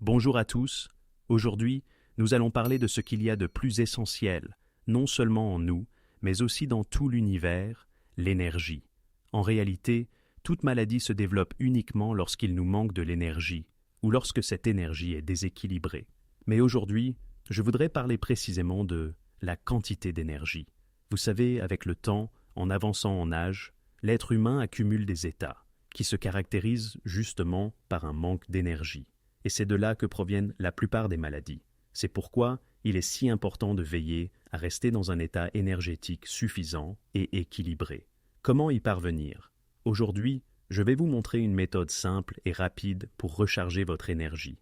Bonjour à tous. Aujourd'hui, nous allons parler de ce qu'il y a de plus essentiel, non seulement en nous, mais aussi dans tout l'univers, l'énergie. En réalité, toute maladie se développe uniquement lorsqu'il nous manque de l'énergie, ou lorsque cette énergie est déséquilibrée. Mais aujourd'hui, je voudrais parler précisément de la quantité d'énergie. Vous savez, avec le temps, en avançant en âge, l'être humain accumule des états, qui se caractérisent justement par un manque d'énergie. Et c'est de là que proviennent la plupart des maladies. C'est pourquoi il est si important de veiller à rester dans un état énergétique suffisant et équilibré. Comment y parvenir? Aujourd'hui, je vais vous montrer une méthode simple et rapide pour recharger votre énergie.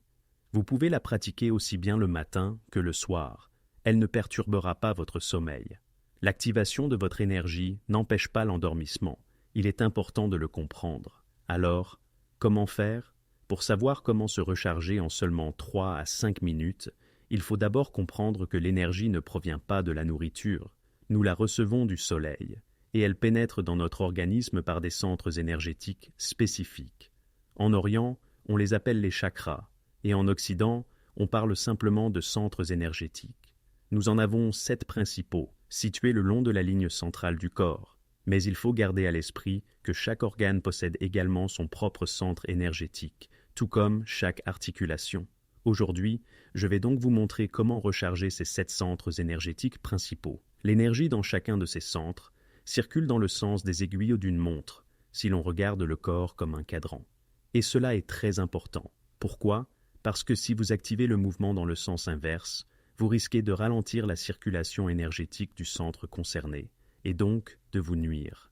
Vous pouvez la pratiquer aussi bien le matin que le soir. Elle ne perturbera pas votre sommeil. L'activation de votre énergie n'empêche pas l'endormissement. Il est important de le comprendre. Alors, comment faire? Pour savoir comment se recharger en seulement 3 à 5 minutes, il faut d'abord comprendre que l'énergie ne provient pas de la nourriture. Nous la recevons du soleil, et elle pénètre dans notre organisme par des centres énergétiques spécifiques. En Orient, on les appelle les chakras, et en Occident, on parle simplement de centres énergétiques. Nous en avons 7 principaux, situés le long de la ligne centrale du corps. Mais il faut garder à l'esprit que chaque organe possède également son propre centre énergétique, tout comme chaque articulation. Aujourd'hui, je vais donc vous montrer comment recharger ces 7 centres énergétiques principaux. L'énergie dans chacun de ces centres circule dans le sens des aiguilles d'une montre, si l'on regarde le corps comme un cadran. Et cela est très important. Pourquoi? Parce que si vous activez le mouvement dans le sens inverse, vous risquez de ralentir la circulation énergétique du centre concerné, et donc de vous nuire.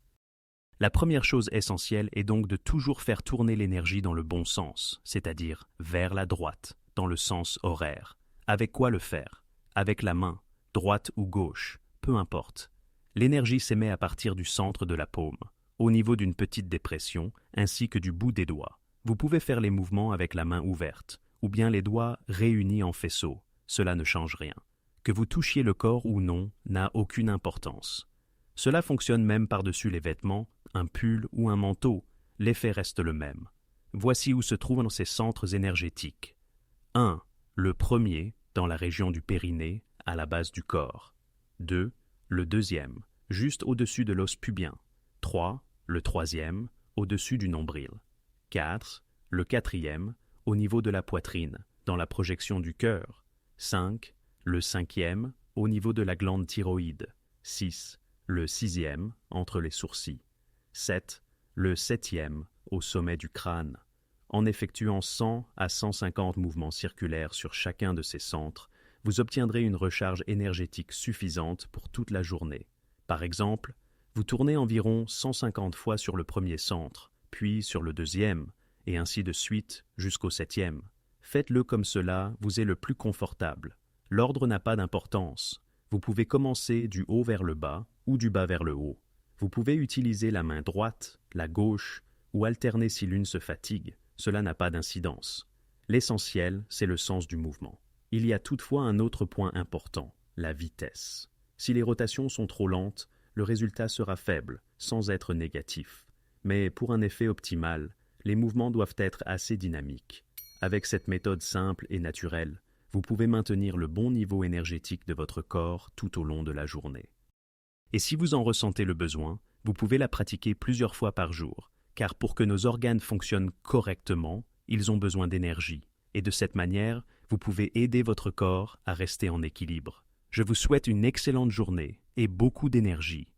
La première chose essentielle est donc de toujours faire tourner l'énergie dans le bon sens, c'est-à-dire vers la droite, dans le sens horaire. Avec quoi le faire? Avec la main, droite ou gauche, peu importe. L'énergie s'émet à partir du centre de la paume, au niveau d'une petite dépression, ainsi que du bout des doigts. Vous pouvez faire les mouvements avec la main ouverte, ou bien les doigts réunis en faisceau. Cela ne change rien. Que vous touchiez le corps ou non n'a aucune importance. Cela fonctionne même par-dessus les vêtements, un pull ou un manteau, l'effet reste le même. Voici où se trouvent ces centres énergétiques. 1. Le premier, dans la région du périnée, à la base du corps. 2. Le deuxième, juste au-dessus de l'os pubien. 3. Le troisième, au-dessus du nombril. 4. Le quatrième, au niveau de la poitrine, dans la projection du cœur. 5. Le cinquième, au niveau de la glande thyroïde. 6. Le sixième, entre les sourcils. 7. Le septième, au sommet du crâne. En effectuant 100 à 150 mouvements circulaires sur chacun de ces centres, vous obtiendrez une recharge énergétique suffisante pour toute la journée. Par exemple, vous tournez environ 150 fois sur le premier centre, puis sur le deuxième, et ainsi de suite jusqu'au septième. Faites-le comme cela vous est le plus confortable. L'ordre n'a pas d'importance. Vous pouvez commencer du haut vers le bas ou du bas vers le haut. Vous pouvez utiliser la main droite, la gauche, ou alterner si l'une se fatigue. Cela n'a pas d'incidence. L'essentiel, c'est le sens du mouvement. Il y a toutefois un autre point important, la vitesse. Si les rotations sont trop lentes, le résultat sera faible, sans être négatif. Mais pour un effet optimal, les mouvements doivent être assez dynamiques. Avec cette méthode simple et naturelle, vous pouvez maintenir le bon niveau énergétique de votre corps tout au long de la journée. Et si vous en ressentez le besoin, vous pouvez la pratiquer plusieurs fois par jour, car pour que nos organes fonctionnent correctement, ils ont besoin d'énergie. Et de cette manière, vous pouvez aider votre corps à rester en équilibre. Je vous souhaite une excellente journée et beaucoup d'énergie.